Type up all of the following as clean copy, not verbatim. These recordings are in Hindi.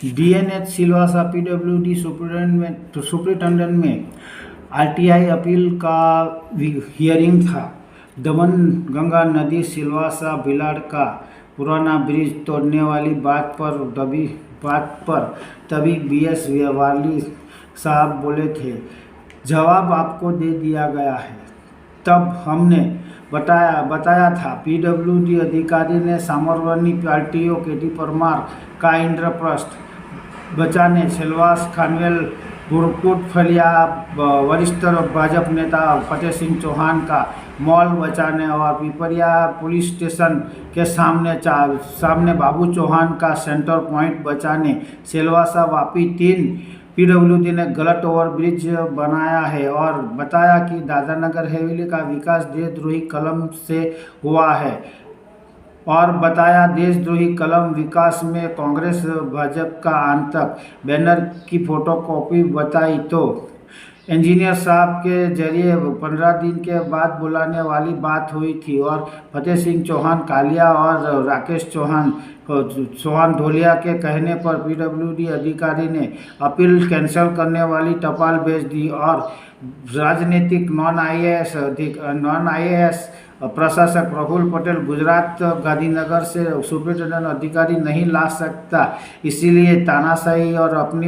डीएनएच सिलवासा पीडब्ल्यूडी सुपरिटेंडेंट में आरटीआई अपील का हियरिंग था। दमन गंगा नदी सिलवासा भिलाड़ का पुराना ब्रिज तोड़ने वाली बात पर तभी बीएस वाली साहब बोले थे, जवाब आपको दे दिया गया है। तब हमने बताया था पीडब्ल्यूडी अधिकारी ने सामरवानी पार्टियों केटी परमार का इंद्रप्रस्थ बचाने सिलवास खानवेल बुरकुट फलिया वरिष्ठ भाजपा नेता फतेह सिंह चौहान का मॉल बचाने और पिपरिया पुलिस स्टेशन के सामने बाबू चौहान का सेंटर पॉइंट बचाने सिलवासा वापी 3 पीडब्ल्यूडी ने गलत ओवरब्रिज बनाया है और बताया कि दादरानगर हवेली का विकास देशद्रोही कलम से हुआ है और बताया देशद्रोही कलम विकास में कांग्रेस भाजपा का आतंक। बैनर की फोटोकॉपी बताई तो इंजीनियर साहब के जरिए 15 दिन के बाद बुलाने वाली बात हुई थी और फतेह सिंह चौहान कालिया और राकेश चौहान ढोलिया के कहने पर पीडब्ल्यूडी अधिकारी ने अपील कैंसिल करने वाली टपाल भेज दी और राजनीतिक नॉन आईएएस प्रशासक प्रफुल्ल पटेल गुजरात गांधीनगर से सुपरिटेंडेंट अधिकारी नहीं ला सकता, इसीलिए तानाशाही और अपनी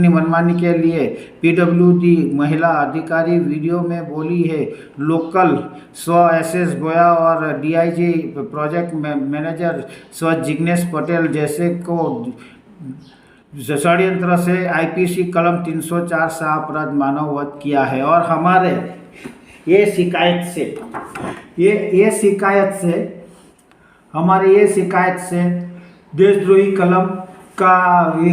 मनमानी के लिए पीडब्ल्यूडी महिला अधिकारी वीडियो में बोली है। लोकल स्व एसएस गोया और डीआईजी प्रोजेक्ट मैनेजर स्व जिग्नेश पटेल जैसे को षड्यंत्र से आईपीसी कलम 304 से अपराध मानव वध किया है और हमारे ये शिकायत से देशद्रोही कलम का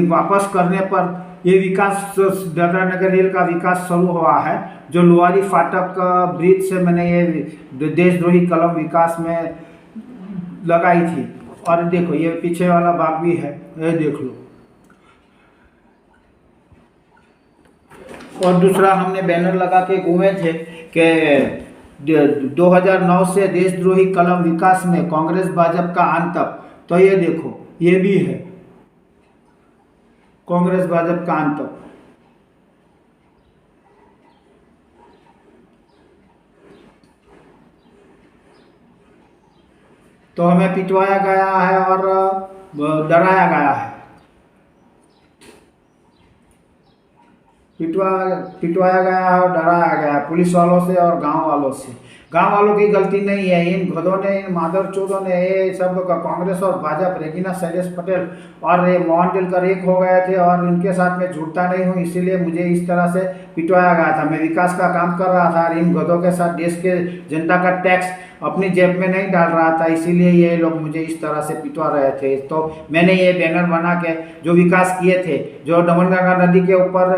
वापस करने पर ये विकास दादरानगर रेल का विकास शुरू हुआ है। जो लोहारी फाटक ब्रिज से मैंने ये देशद्रोही कलम विकास में लगाई थी और देखो ये पीछे वाला भाग भी है, ये देख लो। और दूसरा हमने बैनर लगा के घूमे थे कि 2009 से देशद्रोही कलम विकास में कांग्रेस भाजपा का आतंक। तो ये देखो ये भी है कांग्रेस भाजपा का आतंक। तो हमें पिटवाया गया है और डराया गया है, पिटवाया गया है और डराया गया है पुलिस वालों से और गांव वालों से। गांव वालों की गलती नहीं है, इन गधों ने, इन मादर चोदों ने, ये सब कांग्रेस और भाजपा रेगिना शैलेश पटेल और ये मोहन दिलकर एक हो गए थे और इनके साथ में जुड़ता नहीं हूँ, इसीलिए मुझे इस तरह से पिटवाया गया था। मैं विकास का काम कर रहा था और इन गधों के साथ देश के जनता का टैक्स अपनी जेब में नहीं डाल रहा था, इसीलिए ये लोग मुझे इस तरह से पिटवा रहे थे। तो मैंने ये बैनर बना के जो विकास किए थे, जो दमनगंगा नदी के ऊपर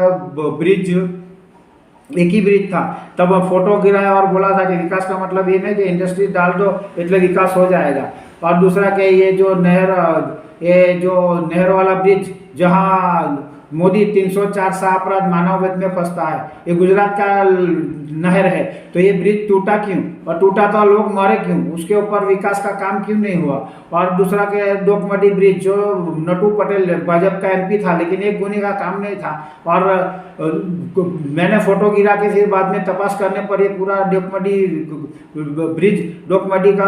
ब्रिज, एक ही ब्रिज था, तब फोटो गिराया और बोला था कि विकास का मतलब ये नहीं कि इंडस्ट्री डाल दो इसलिए विकास हो जाएगा। और दूसरा कि ये जो नहर वाला ब्रिज जहाँ मोदी 304 सा अपराध मानव वध में फंसता है, ये गुजरात का नहर है, तो ये ब्रिज टूटा क्यों? और टूटा तो लोग मरे क्यों? उसके ऊपर विकास का काम क्यों नहीं हुआ? और दूसरा के डोकमडी ब्रिज, जो नटू पटेल भाजपा का एमपी था लेकिन एक गुनी का काम नहीं था, और मैंने फोटो गिरा के फिर बाद में तपास करने पर ये पूरा डोकमडी ब्रिज, डोकमडी का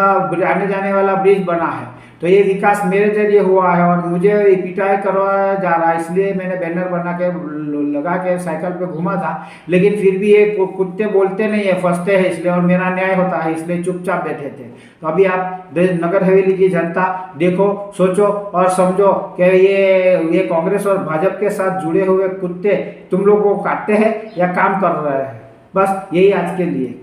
आने जाने वाला ब्रिज बना है। तो ये विकास मेरे जरिए हुआ है और मुझे पिटाई करवाया जा रहा है, इसलिए मैंने बैनर बना के लगा के साइकिल पे घूमा था। लेकिन फिर भी ये कुत्ते बोलते नहीं है, फंसते हैं, इसलिए और मेरा न्याय होता है, इसलिए चुपचाप बैठे थे। तो अभी आप नगर हवेली की जनता देखो, सोचो और समझो कि ये कांग्रेस और भाजपा के साथ जुड़े हुए कुत्ते तुम लोगों को काटते हैं या काम कर रहे हैं। बस यही आज के लिए।